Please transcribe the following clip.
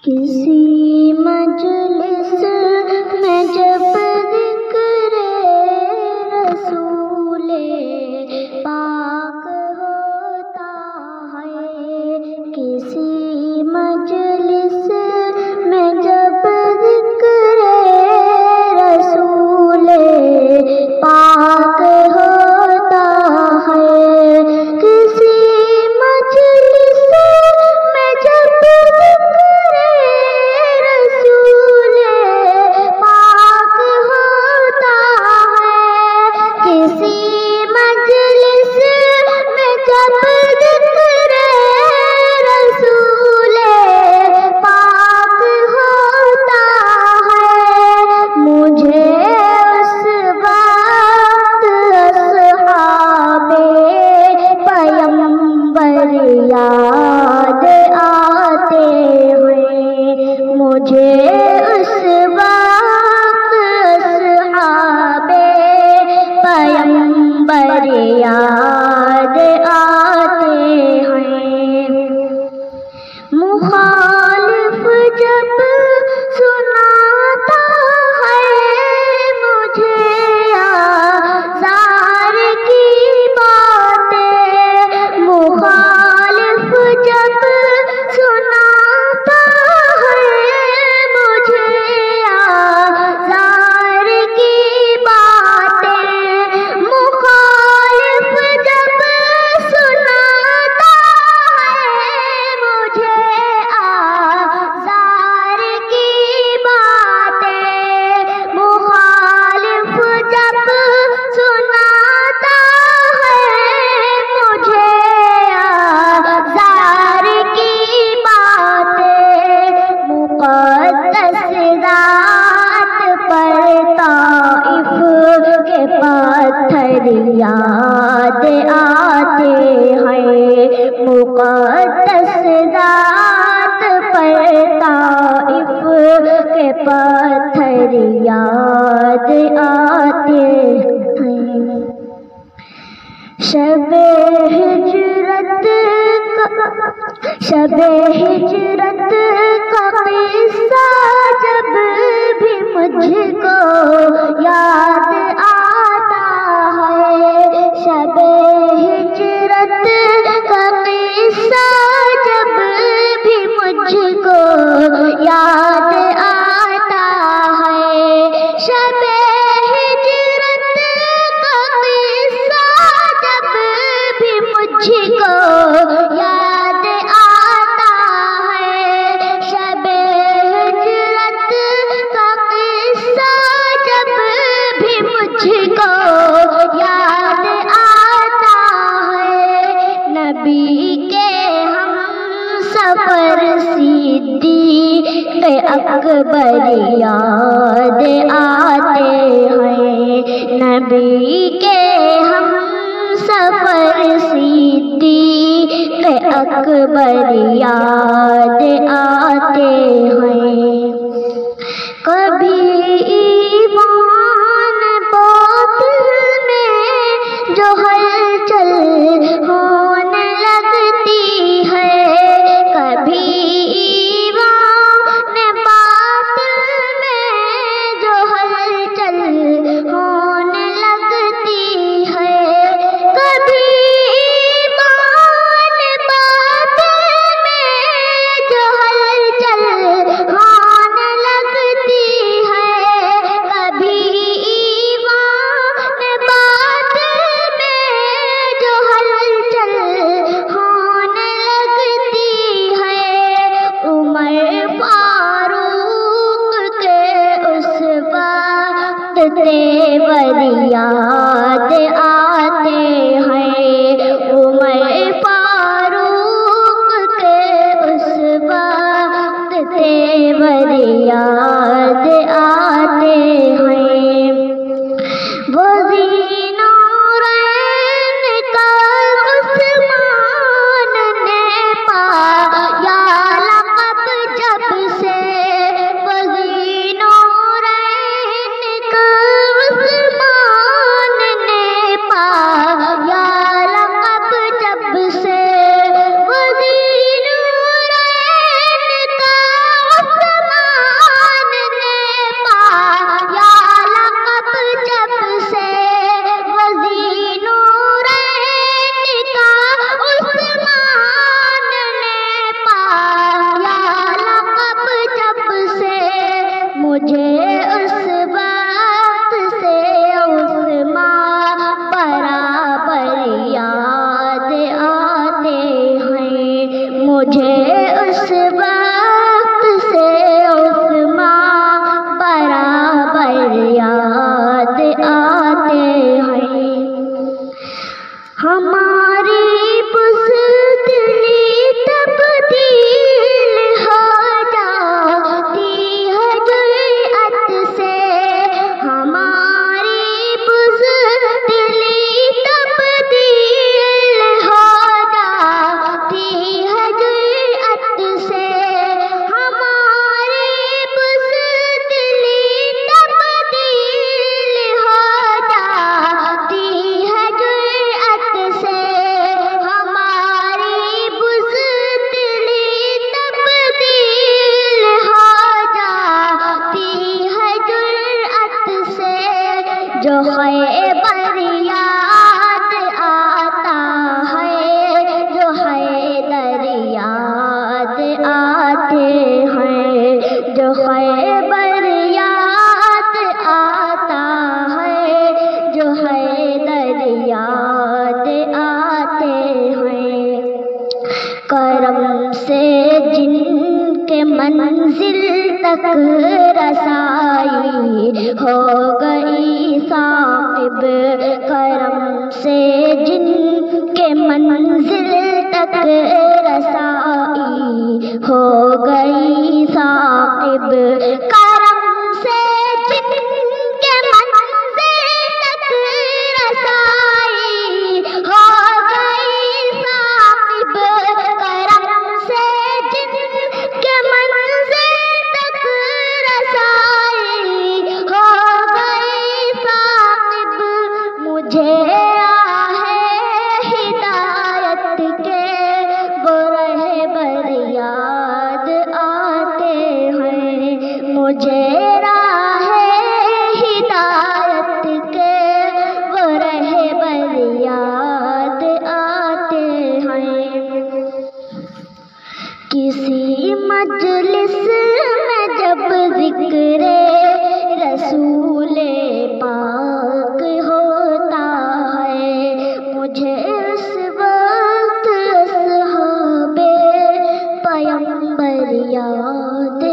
کسی مجلس میں جب ذکر رسول پاک ہوتا ہے، کسی مجلس میں جب ذکر رسول پاک ہوتا ہے، کسی مجلس میں جب ذکر رسول پاک ہوتا ہے، کسی مجلس میں جب ذکر رسول پاک ہوتا ہے، مجھے اس وقت اصحاب پیمبر یاد آتے ہیں، مجھے اس وقت اصحاب پیمبر یاد آتے ہیں، مخالف جب سناتا ہے مجھے آزار کی باتیں، مخالف جب سناتا ہے مجھے آزار کی باتیں، مخالف جب سناتا ہے مجھے آزار کی باتیں، مخالف جب سناتا ہے مجھے آزار کی باتیں، مقدس ذات پر طائف کے پتھر یاد آتے ہیں، مقدس ذات پر طائف کے پتھر یاد آتے ہیں، شب ہجرت کا قصہ جب بھی مجھ کو یاد آتا ہے، شب ہجرت کا قصہ جب بھی مجھ کو یاد آتا ہے، شب ہجرت کا قصہ جب بھی مجھ کو یاد آتا ہے، شب ہجرت کا قصہ جب بھی مجھ کو یاد آتا ہے، نبی کے ہم سفر صدیق اکبر یاد آتے ہیں، نبی کے ہم سفر صدیق اکبر یاد آتے ہیں، کبھی ایمان باطل میں جو ہلچل ہونے لگتی ہے، کبھی ایمان باطل میں جو ہلچل ہونے لگتی ہے، کبھی ایمان باطل میں جو ہلچل اس وقت سے عثمان برابر یاد آتے ہیں. ہماری بزدلی تبدیل ہو جاتی ہے جرأت سے. ہماری بزدلی تبدیل ہو جاتی ہے جرأت سے. ہماری بزدلی تبدیل ہو جاتی ہے جرأت سے. ہماری بزدلی تبدیل ہو جاتی ہے جرأت سے. جو خیبر یاد آتا ہے، جو حیدر یاد آتے ہیں، جو خیبر یاد آتا ہے، جو حیدر یاد آتے ہیں. کرم سے جن کے منزل تک رسائی ہو گئی صاحب. کرم سے جن کے منزل تک رسائی ہو گئی صاحب. کرم سے جن کے منزل تک رسائی ہو گئی صاحب. کرم سے جن کے منزل تک رسائی ہو گئی صاحب. مجھے راہ ہدایت کے وہ رہبر یاد آتے ہیں. مجھے راہ ہدایت کے وہ رہبر یاد آتے ہیں. کسی مجلس میں جب ذکر رسول پاک ہوتا ہے، مجھے اس وقت اصحاب پیمبر یاد